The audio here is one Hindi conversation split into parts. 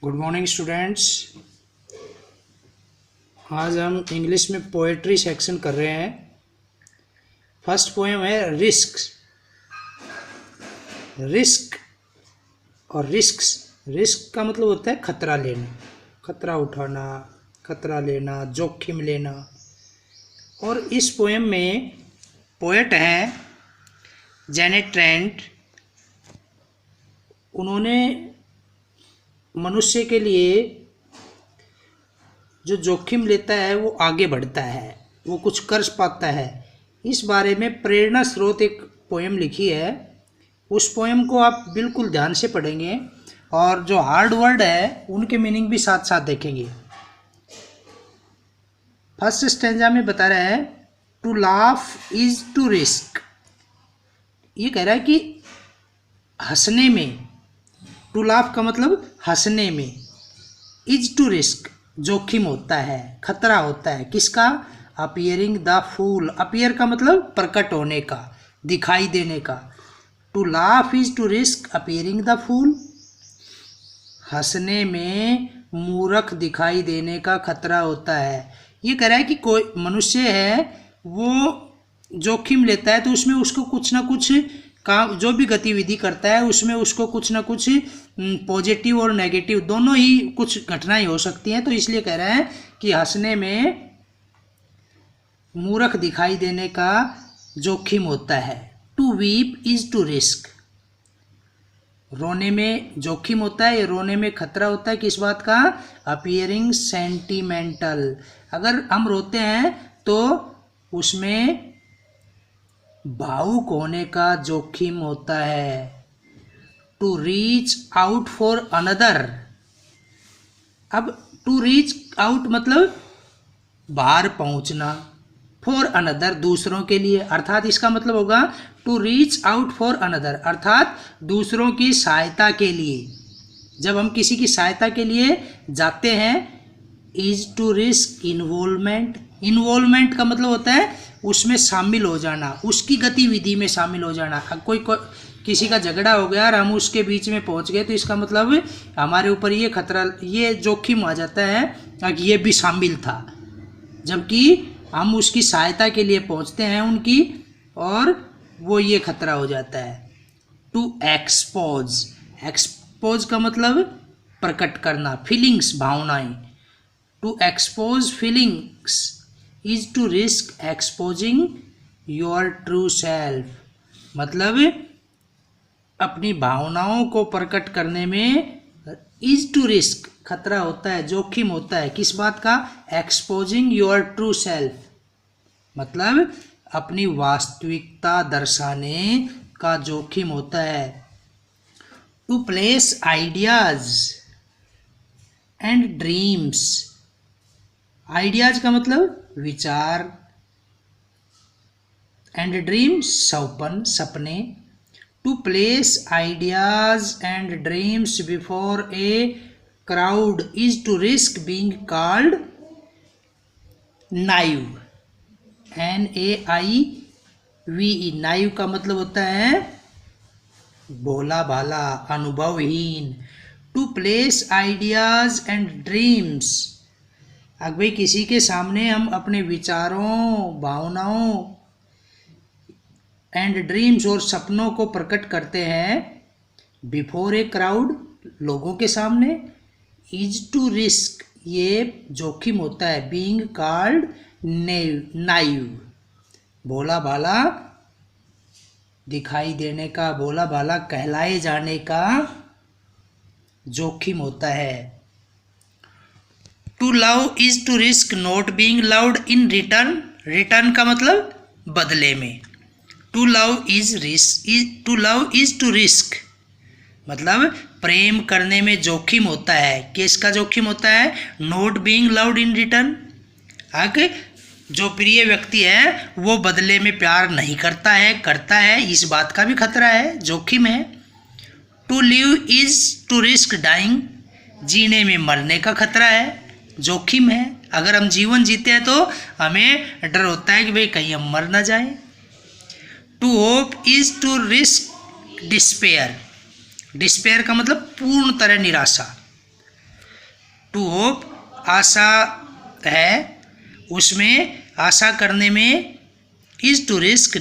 Good morning students. आज हम इंग्लिश में पोएट्री सेक्शन कर रहे हैं। फर्स्ट पोएम है रिस्क। रिस्क और रिस्क्स, रिस्क का मतलब होता है खतरा लेना, खतरा उठाना, खतरा लेना, जोखिम लेना। और इस पोएम में पोएट हैं जेनेट ट्रेंट। उन्होंने मनुष्य के लिए जो जोखिम लेता है वो आगे बढ़ता है, वो कुछ कर पाता है, इस बारे में प्रेरणा स्रोत एक पोएम लिखी है। उस पोएम को आप बिल्कुल ध्यान से पढ़ेंगे और जो हार्ड वर्ड है उनके मीनिंग भी साथ साथ देखेंगे। फर्स्ट स्टेंजा में बता रहा है to laugh is to risk. ये कह रहा है कि हंसने में, टू लाफ का मतलब हंसने में, इज टू रिस्क जोखिम होता है, खतरा होता है। किसका? Appearing the fool. अपियर का मतलब प्रकट होने का, दिखाई देने का। To laugh is to risk appearing the fool. हंसने में मूर्ख दिखाई देने का खतरा होता है। ये कह रहा है कि कोई मनुष्य है वो जोखिम लेता है तो उसमें उसको कुछ ना कुछ काम, जो भी गतिविधि करता है उसमें उसको कुछ ना कुछ पॉजिटिव और नेगेटिव दोनों ही कुछ घटनाएं हो सकती हैं। तो इसलिए कह रहे हैं कि हंसने में मूर्ख दिखाई देने का जोखिम होता है। To weep is to risk. रोने में जोखिम होता है, रोने में खतरा होता है। किस बात का? Appearing sentimental. अगर हम रोते हैं तो उसमें भावुक होने का जोखिम होता है। To reach out for another. अब टू रीच आउट मतलब बाहर पहुंचना, फॉर अनदर दूसरों के लिए, अर्थात इसका मतलब होगा to reach out for another, अर्थात दूसरों की सहायता के लिए। जब हम किसी की सहायता के लिए जाते हैं, is to risk involvement. Involvement का मतलब होता है उसमें शामिल हो जाना, उसकी गतिविधि में शामिल हो जाना। कोई किसी का झगड़ा हो गया और हम उसके बीच में पहुंच गए तो इसका मतलब हमारे ऊपर ये खतरा, ये जोखिम आ जाता है कि ये भी शामिल था, जबकि हम उसकी सहायता के लिए पहुंचते हैं उनकी, और वो ये खतरा हो जाता है। To expose. एक्सपोज का मतलब प्रकट करना, फीलिंग्स, भावनाएं। To expose feelings is to risk exposing your true self. मतलब अपनी भावनाओं को प्रकट करने में इज टू रिस्क खतरा होता है, जोखिम होता है। किस बात का? एक्सपोजिंग योर ट्रू सेल्फ, मतलब अपनी वास्तविकता दर्शाने का जोखिम होता है। To place ideas and dreams. Ideas का मतलब विचार, एंड ड्रीम्स सपन, सपने। To place ideas and dreams before a crowd is to risk being called naive. NAIVE। Naive का मतलब होता है भोला भाला, अनुभवहीन। To place ideas and dreams. अब भाई किसी के सामने हम अपने विचारों, भावनाओं एंड ड्रीम्स और सपनों को प्रकट करते हैं बिफोर ए क्राउड, लोगों के सामने। इज टू रिस्क ये जोखिम होता है, बीइंग कॉल्ड नाइव, भोला भाला दिखाई देने का, भोला भाला कहलाए जाने का जोखिम होता है। To love is to risk not being loved in return. Return का मतलब बदले में। To love is to risk मतलब प्रेम करने में जोखिम होता है। किसका जोखिम होता है? Not being loved in return. आगे जो प्रिय व्यक्ति है वो बदले में प्यार नहीं करता है, इस बात का भी खतरा है, जोखिम है। To live is to risk dying. जीने में मरने का खतरा है, जोखिम है। अगर हम जीवन जीते हैं तो हमें डर होता है कि भाई कहीं हम मर ना जाए। To hope is to risk despair. Despair का मतलब पूर्ण तरह निराशा। टू होप आशा है, उसमें आशा करने में, इज टू रिस्क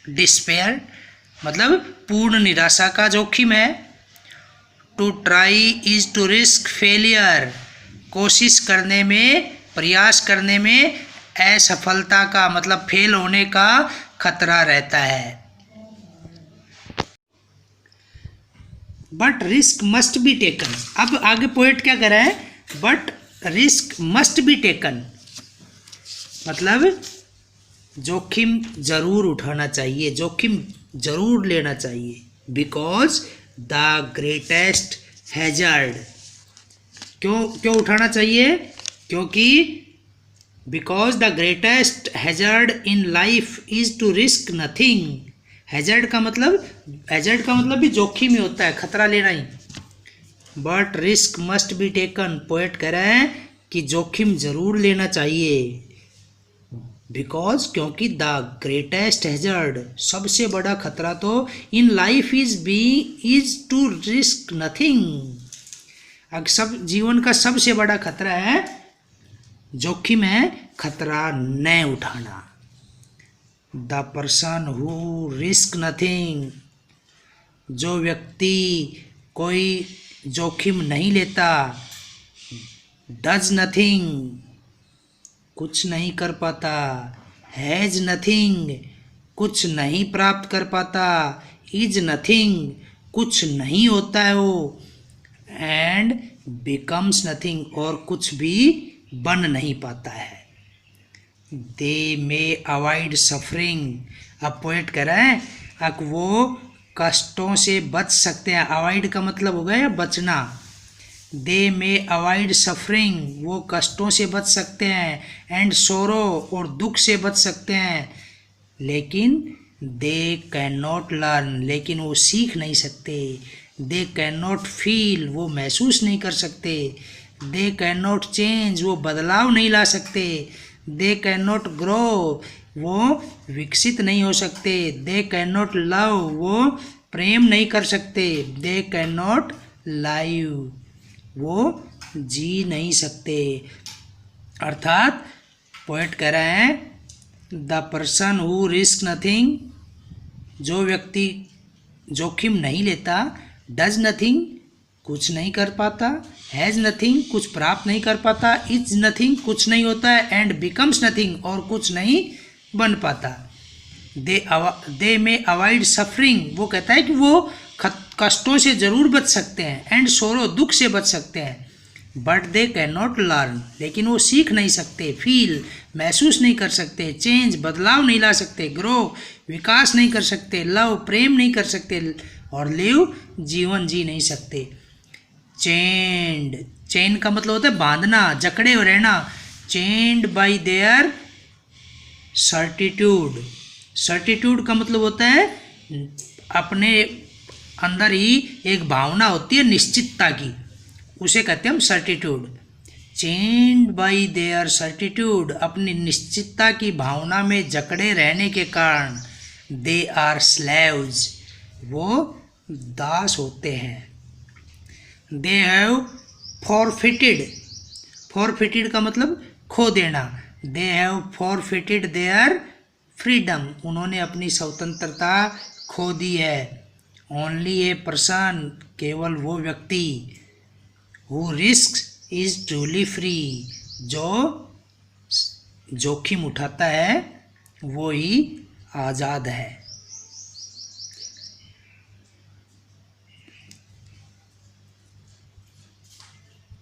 डिस्पेयर मतलब पूर्ण निराशा का जोखिम है, to try is to risk failure कोशिश करने में, प्रयास करने में असफलता का मतलब फेल होने का खतरा रहता है। But risk must be taken, अब आगे पोएट क्या कर रहा है, but risk must be taken मतलब जोखिम जरूर उठाना चाहिए, जोखिम जरूर लेना चाहिए, बिकॉज द ग्रेटेस्ट हैजर्ड, क्यों उठाना चाहिए, क्योंकि because the greatest hazard in life is to risk nothing, hazard का मतलब भी जोखिम ही होता है, खतरा लेना ही। But risk must be taken, poet कह रहा है कि जोखिम जरूर लेना चाहिए, बिकॉज क्योंकि द ग्रेटेस्ट हैजर्ड सबसे बड़ा खतरा तो in life is to risk nothing, सब जीवन का सबसे बड़ा खतरा है, जोखिम है खतरा न उठाना। The person who risk nothing, जो व्यक्ति कोई जोखिम नहीं लेता, डज नथिंग कुछ नहीं कर पाता, हैज नथिंग कुछ नहीं प्राप्त कर पाता, इज नथिंग कुछ नहीं होता है वो, एंड बिकम्स नथिंग और कुछ भी बन नहीं पाता है। दे मे अवॉइड सफरिंग, अब पोएट कह रहा है अब वो कष्टों से बच सकते हैं, अवॉइड का मतलब हो गया बचना, दे मे अवॉइड सफरिंग वो कष्टों से बच सकते हैं, एंड सोरो और दुख से बच सकते हैं, लेकिन दे कैन नॉट लर्न लेकिन वो सीख नहीं सकते, दे कैन नॉट फील वो महसूस नहीं कर सकते, दे कैन नॉट चेंज वो बदलाव नहीं ला सकते, दे कैन नॉट ग्रो वो विकसित नहीं हो सकते, दे कैन नॉट लव वो प्रेम नहीं कर सकते, दे कैन नॉट लाइव वो जी नहीं सकते। अर्थात पोएट कह रहे हैं the person who risk nothing, जो व्यक्ति जोखिम नहीं लेता, डज नथिंग कुछ नहीं कर पाता, हैज़ नथिंग कुछ प्राप्त नहीं कर पाता, इज नथिंग कुछ नहीं होता है, एंड बिकम्स नथिंग और कुछ नहीं बन पाता। दे मे अवॉइड सफरिंग वो कहता है कि वो कष्टों से ज़रूर बच सकते हैं, एंड सोरो दुख से बच सकते हैं, but they can not learn लेकिन वो सीख नहीं सकते, फील महसूस नहीं कर सकते, चेंज बदलाव नहीं ला सकते, ग्रो विकास नहीं कर सकते, लव प्रेम नहीं कर सकते, और लिव जीवन जी नहीं सकते। चेन का मतलब होता है बांधना, जकड़े हुए रहना, चेन्ड बाय देयर सर्टिट्यूड का मतलब होता है अपने अंदर ही एक भावना होती है निश्चितता की, उसे कहते हैं हम certitude. Chained bye there certitude अपनी निश्चितता की भावना में जकड़े रहने के कारण, दे आर स्लेव्स वो दास होते हैं। दे हैव फॉरफिटेड का मतलब खो देना, they have forfeited their freedom उन्होंने अपनी स्वतंत्रता खो दी है। ओनली ए पर्सन केवल वो व्यक्ति, who risk is truly free जो जोखिम उठाता है वो ही आज़ाद है।